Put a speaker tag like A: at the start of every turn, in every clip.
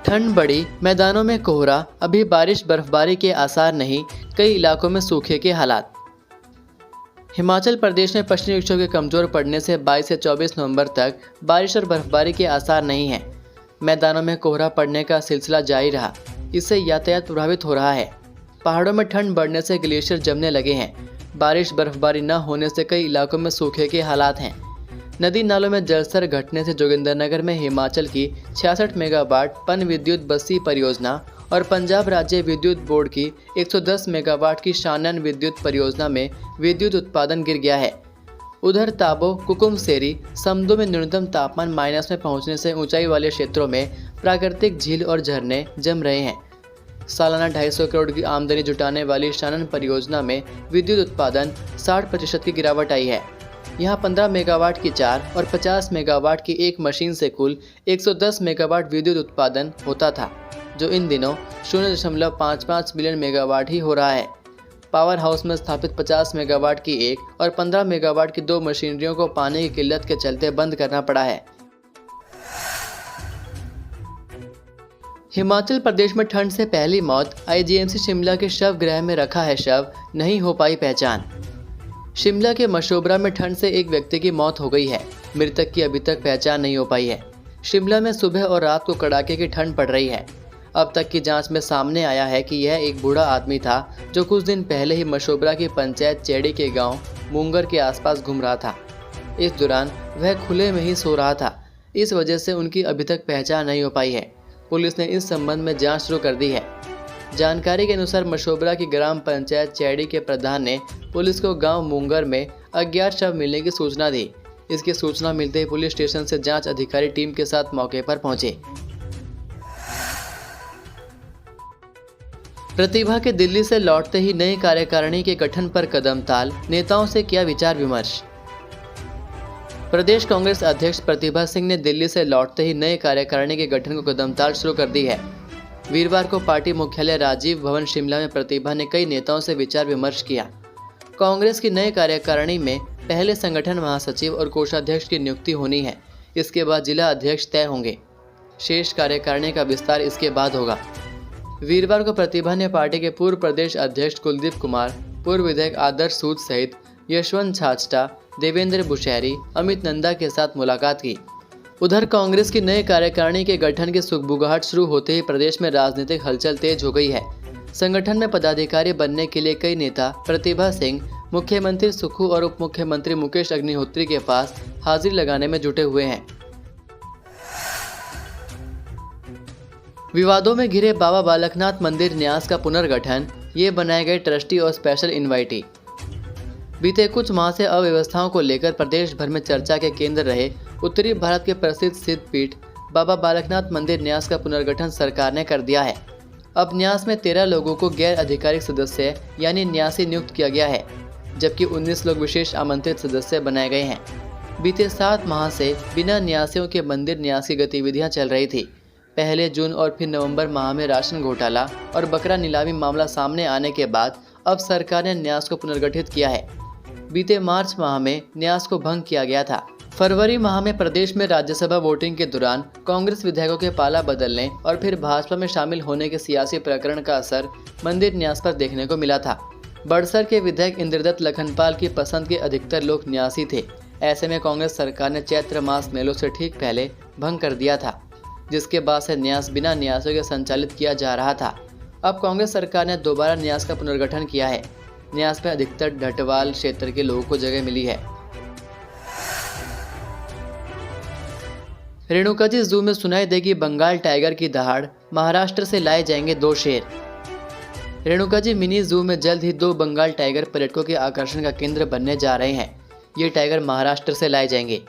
A: ठंड बढ़ी, मैदानों में कोहरा, अभी बारिश बर्फबारी के आसार नहीं, कई इलाकों में सूखे के हालात। हिमाचल प्रदेश में पश्चिमी विक्षोभ के कमजोर पड़ने से 22 से 24 नवंबर तक बारिश और बर्फबारी के आसार नहीं हैं। मैदानों में कोहरा पड़ने का सिलसिला जारी रहा, इससे यातायात प्रभावित हो रहा है। पहाड़ों में ठंड बढ़ने से ग्लेशियर जमने लगे हैं। बारिश बर्फबारी न होने से कई इलाकों में सूखे के हालात हैं। नदी नालों में जलस्तर घटने से जोगिंदरनगर में हिमाचल की 66 मेगावाट पन विद्युत बस्सी परियोजना और पंजाब राज्य विद्युत बोर्ड की 110 मेगावाट की शानन विद्युत परियोजना में विद्युत उत्पादन गिर गया है। उधर ताबो, कुकुमसेरी, समदो में न्यूनतम तापमान माइनस में पहुंचने से ऊंचाई वाले क्षेत्रों में प्राकृतिक झील और झरने जम रहे हैं। सालाना 250 करोड़ की आमदनी जुटाने वाली शानन परियोजना में विद्युत उत्पादन 60% की गिरावट आई है। यहाँ 15 मेगावाट की 4 और 50 मेगावाट की एक मशीन से कुल 110 मेगावाट विद्युत उत्पादन होता था, जो इन दिनों 0.55 बिलियन मेगावाट ही हो रहा है। पावर हाउस में स्थापित 50 मेगावाट की एक और 15 मेगावाट की 2 मशीनरियों को पानी की किल्लत के चलते बंद करना पड़ा है। हिमाचल प्रदेश में ठंड से पहली मौत, आईजीएमसी शिमला के शव गृह में रखा है शव, नहीं हो पाई पहचान। शिमला के मशोबरा में ठंड से एक व्यक्ति की मौत हो गई है। मृतक की अभी तक पहचान नहीं हो पाई है। शिमला में सुबह और रात को कड़ाके की ठंड पड़ रही है। अब तक की जांच में सामने आया है कि यह एक बूढ़ा आदमी था जो कुछ दिन पहले ही मशोबरा की पंचायत चेड़ी के गांव मूंगर के आसपास घूम रहा था। इस दौरान वह खुले में ही सो रहा था। इस वजह से उनकी अभी तक पहचान नहीं हो पाई है। पुलिस ने इस संबंध में जाँच शुरू कर दी है। जानकारी के अनुसार मशोबरा की ग्राम पंचायत चैड़ी के प्रधान ने पुलिस को गांव मूंगर में अज्ञात शव मिलने की सूचना दी। इसकी सूचना मिलते ही पुलिस स्टेशन से जांच अधिकारी टीम के साथ मौके पर पहुंचे। प्रतिभा के दिल्ली से लौटते ही नई कार्यकारिणी के गठन पर कदम ताल, नेताओं से किया विचार विमर्श। प्रदेश कांग्रेस अध्यक्ष प्रतिभा सिंह ने दिल्ली से लौटते ही नए कार्यकारिणी के गठन को कदम ताल शुरू कर दी है। वीरवार को पार्टी मुख्यालय राजीव भवन शिमला में प्रतिभा ने कई नेताओं से विचार विमर्श किया। कांग्रेस की नई कार्यकारिणी में पहले संगठन महासचिव और कोषाध्यक्ष की नियुक्ति होनी है। इसके बाद जिला अध्यक्ष तय होंगे। शेष कार्यकारिणी का विस्तार इसके बाद होगा। वीरवार को प्रतिभा ने पार्टी के पूर्व प्रदेश अध्यक्ष कुलदीप कुमार, पूर्व विधायक आदर्श सूद सहित यशवंत छाछटा, देवेंद्र बुशैरी, अमित नंदा के साथ मुलाकात की। उधर कांग्रेस की नए कार्यकारिणी के गठन की सुगबुगाहट शुरू होते ही प्रदेश में राजनीतिक हलचल तेज हो गई है। संगठन में पदाधिकारी बनने के लिए कई नेता प्रतिभा सिंह, मुख्यमंत्री सुखू और उप मुख्यमंत्री मुकेश अग्निहोत्री के पास हाजिरी लगाने में जुटे हुए हैं। विवादों में घिरे बाबा बालकनाथ मंदिर न्यास का पुनर्गठन, ये बनाए गए ट्रस्टी और स्पेशल इन्वाइटी। बीते कुछ माह से अव्यवस्थाओं को लेकर प्रदेश भर में चर्चा के केंद्र रहे उत्तरी भारत के प्रसिद्ध सिद्ध पीठ बाबा बालकनाथ मंदिर न्यास का पुनर्गठन सरकार ने कर दिया है। अब न्यास में 13 लोगों को गैर आधिकारिक सदस्य यानी न्यासी नियुक्त किया गया है, जबकि 19 लोग विशेष आमंत्रित सदस्य बनाए गए हैं। बीते 7 माह से बिना न्यासियों के मंदिर न्यास की गतिविधियां चल रही थी। पहले जून और फिर नवंबर माह में राशन घोटाला और बकरा नीलामी मामला सामने आने के बाद अब सरकार ने न्यास को पुनर्गठित किया है। बीते मार्च माह में न्यास को भंग किया गया था। फरवरी माह में प्रदेश में राज्यसभा वोटिंग के दौरान कांग्रेस विधायकों के पाला बदलने और फिर भाजपा में शामिल होने के सियासी प्रकरण का असर मंदिर न्यास पर देखने को मिला था। बड़सर के विधायक इंद्रदत्त लखनपाल की पसंद के अधिकतर लोग न्यासी थे। ऐसे में कांग्रेस सरकार ने चैत्र मास मेलों से ठीक पहले भंग कर दिया था, जिसके बाद से न्यास बिना न्यासियों के संचालित किया जा रहा था। अब कांग्रेस सरकार ने दोबारा न्यास का पुनर्गठन किया है। न्यास में अधिकतर ढटवाल क्षेत्र के लोगों को जगह मिली है। रेणुकाजी जू में सुनाई देगी बंगाल टाइगर की दहाड़, महाराष्ट्र से लाए जाएंगे 2 शेर। रेणुकाजी मिनी जू में जल्द ही 2 बंगाल टाइगर पर्यटकों के आकर्षण का केंद्र बनने जा रहे हैं। ये टाइगर महाराष्ट्र से लाए जाएंगे।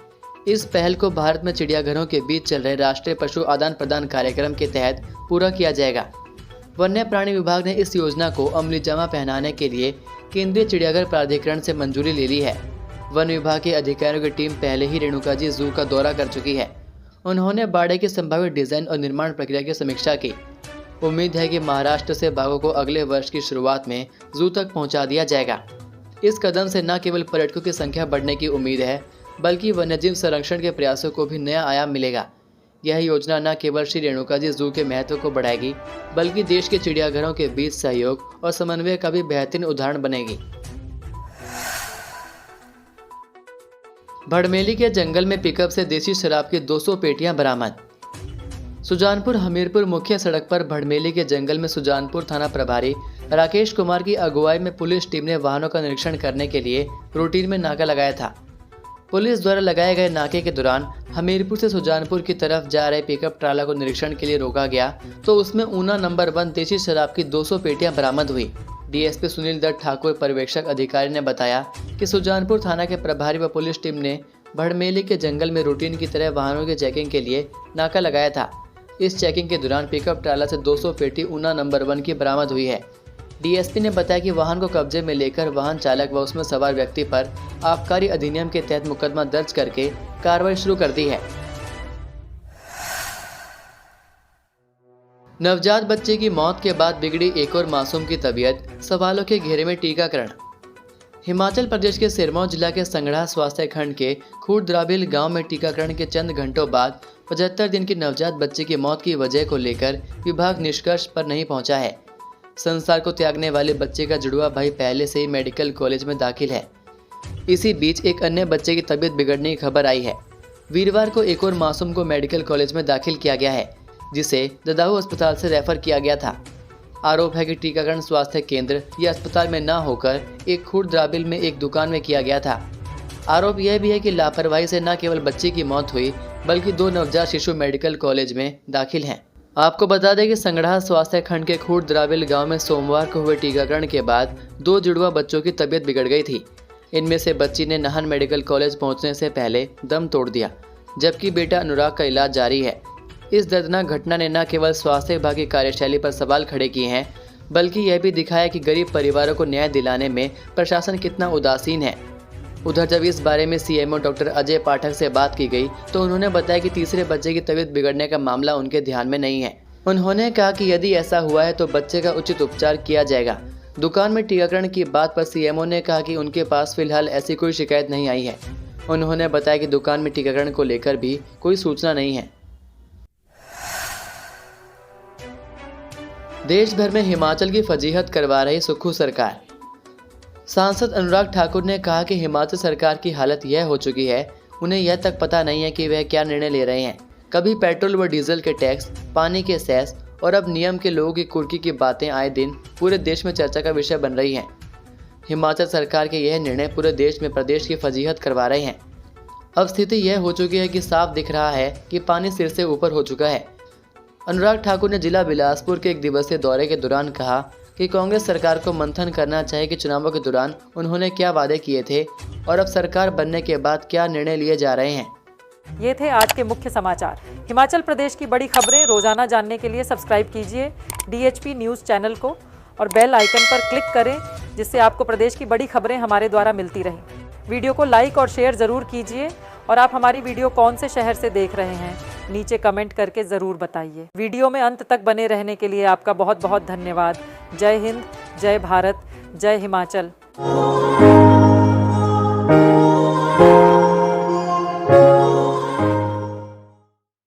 A: इस पहल को भारत में चिड़ियाघरों के बीच चल रहे राष्ट्रीय पशु आदान प्रदान कार्यक्रम के तहत पूरा किया जाएगा। वन्य प्राणी विभाग ने इस योजना को अमली जामा पहनाने के लिए केंद्रीय चिड़ियाघर प्राधिकरण से मंजूरी ले ली है। वन विभाग के अधिकारियों की टीम पहले ही रेणुकाजी जू का दौरा कर चुकी है। उन्होंने बाड़े की संभावित डिजाइन और निर्माण प्रक्रिया की समीक्षा की। उम्मीद है कि महाराष्ट्र से बाघों को अगले वर्ष की शुरुआत में जू तक पहुंचा दिया जाएगा। इस कदम से न केवल पर्यटकों की संख्या बढ़ने की उम्मीद है, बल्कि वन्यजीव संरक्षण के प्रयासों को भी नया आयाम मिलेगा। यह योजना न केवल श्री रेणुका जी जू के महत्व को बढ़ाएगी, बल्कि देश के चिड़ियाघरों के बीच सहयोग और समन्वय का भी बेहतरीन उदाहरण बनेगी। भड़मेली के जंगल में पिकअप से देसी शराब की 200 पेटियां बरामद। सुजानपुर हमीरपुर मुख्य सड़क पर भड़मेली के जंगल में सुजानपुर थाना प्रभारी राकेश कुमार की अगुवाई में पुलिस टीम ने वाहनों का निरीक्षण करने के लिए रूटीन में नाका लगाया था। पुलिस द्वारा लगाए गए नाके के दौरान हमीरपुर से सुजानपुर की तरफ जा रहे पिकअप ट्राला को निरीक्षण के लिए रोका गया तो उसमें ऊना नंबर 1 देसी शराब की 200 पेटियां बरामद हुई। डीएसपी सुनील दत्त ठाकुर पर्यवेक्षक अधिकारी ने बताया कि सुजानपुर थाना के प्रभारी व पुलिस टीम ने भड़मेली के जंगल में रूटीन की तरह वाहनों की चेकिंग के लिए नाका लगाया था। इस चेकिंग के दौरान पिकअप ट्राला से 200 पेटी ऊना नंबर 1 की बरामद हुई है। डीएसपी ने बताया कि वाहन को कब्जे में लेकर वाहन चालक व उसमें सवार व्यक्ति पर आबकारी अधिनियम के तहत मुकदमा दर्ज करके कार्रवाई शुरू कर दी है। नवजात बच्चे की मौत के बाद बिगड़ी एक और मासूम की तबीयत, सवालों के घेरे में टीकाकरण। हिमाचल प्रदेश के सिरमौर जिला के संगड़ा स्वास्थ्य खंड के खूरद्राबिल गांव में टीकाकरण के चंद घंटों बाद 75 दिन की नवजात बच्चे की मौत की वजह को लेकर विभाग निष्कर्ष पर नहीं पहुंचा है। संसार को त्यागने वाले बच्चे का जुड़वा भाई पहले से ही मेडिकल कॉलेज में दाखिल है। इसी बीच एक अन्य बच्चे की तबीयत बिगड़ने की खबर आई है। वीरवार को एक और मासूम को मेडिकल कॉलेज में दाखिल किया गया है, जिसे ददाहू अस्पताल से रेफर किया गया था। आरोप है कि टीकाकरण स्वास्थ्य केंद्र या अस्पताल में न होकर एक खूरद्राबिल में एक दुकान में किया गया था। आरोप यह भी है कि लापरवाही से न केवल बच्चे की मौत हुई, बल्कि 2 नवजात शिशु मेडिकल कॉलेज में दाखिल हैं। आपको बता दें कि संगड़ा स्वास्थ्य खंड के खूरद्राबिल गांव में सोमवार को हुए टीकाकरण के बाद 2 जुड़वा बच्चों की तबीयत बिगड़ गई थी। इनमें से बच्ची ने नाहन मेडिकल कॉलेज पहुंचने से पहले दम तोड़ दिया, जबकि बेटा अनुराग का इलाज जारी है। इस दर्दनाक घटना ने न केवल स्वास्थ्य विभाग की कार्यशैली पर सवाल खड़े किए हैं, बल्कि यह भी दिखाया कि गरीब परिवारों को न्याय दिलाने में प्रशासन कितना उदासीन है। उधर जब इस बारे में सीएमओ डॉक्टर अजय पाठक से बात की गई तो उन्होंने बताया कि तीसरे बच्चे की तबीयत बिगड़ने का मामला उनके ध्यान में नहीं है। उन्होंने कहा कि यदि ऐसा हुआ है तो बच्चे का उचित उपचार किया जाएगा। दुकान में टीकाकरण की बात पर सीएमओ ने कहा कि उनके पास फिलहाल ऐसी कोई शिकायत नहीं आई है। उन्होंने बताया कि दुकान में टीकाकरण को लेकर भी कोई सूचना नहीं है। देश भर में हिमाचल की फजीहत करवा रही सुक्खू सरकार। सांसद अनुराग ठाकुर ने कहा कि हिमाचल सरकार की हालत यह हो चुकी है, उन्हें यह तक पता नहीं है कि वह क्या निर्णय ले रहे हैं। कभी पेट्रोल व डीजल के टैक्स, पानी के सेस और अब नियम के लोगों की कुर्की की बातें आए दिन पूरे देश में चर्चा का विषय बन रही हैं। हिमाचल सरकार के यह निर्णय पूरे देश में प्रदेश की फजीहत करवा रहे हैं। अब स्थिति यह हो चुकी है कि साफ दिख रहा है कि पानी सिर से ऊपर हो चुका है। अनुराग ठाकुर ने जिला बिलासपुर के एक दिवसीय दौरे के दौरान कहा कि कांग्रेस सरकार को मंथन करना चाहिए कि चुनावों के दौरान उन्होंने क्या वादे किए थे और अब सरकार बनने के बाद क्या निर्णय लिए जा रहे हैं।
B: ये थे आज के मुख्य समाचार। हिमाचल प्रदेश की बड़ी खबरें रोजाना जानने के लिए सब्सक्राइब कीजिए DHP न्यूज़ चैनल को और बेल आइकन पर क्लिक करें, जिससे आपको प्रदेश की बड़ी खबरें हमारे द्वारा मिलती रहें। वीडियो को लाइक और शेयर ज़रूर कीजिए और आप हमारी वीडियो कौन से शहर से देख रहे हैं नीचे कमेंट करके ज़रूर बताइए। वीडियो में अंत तक बने रहने के लिए आपका बहुत बहुत धन्यवाद। जय हिंद, जय भारत, जय हिमाचल।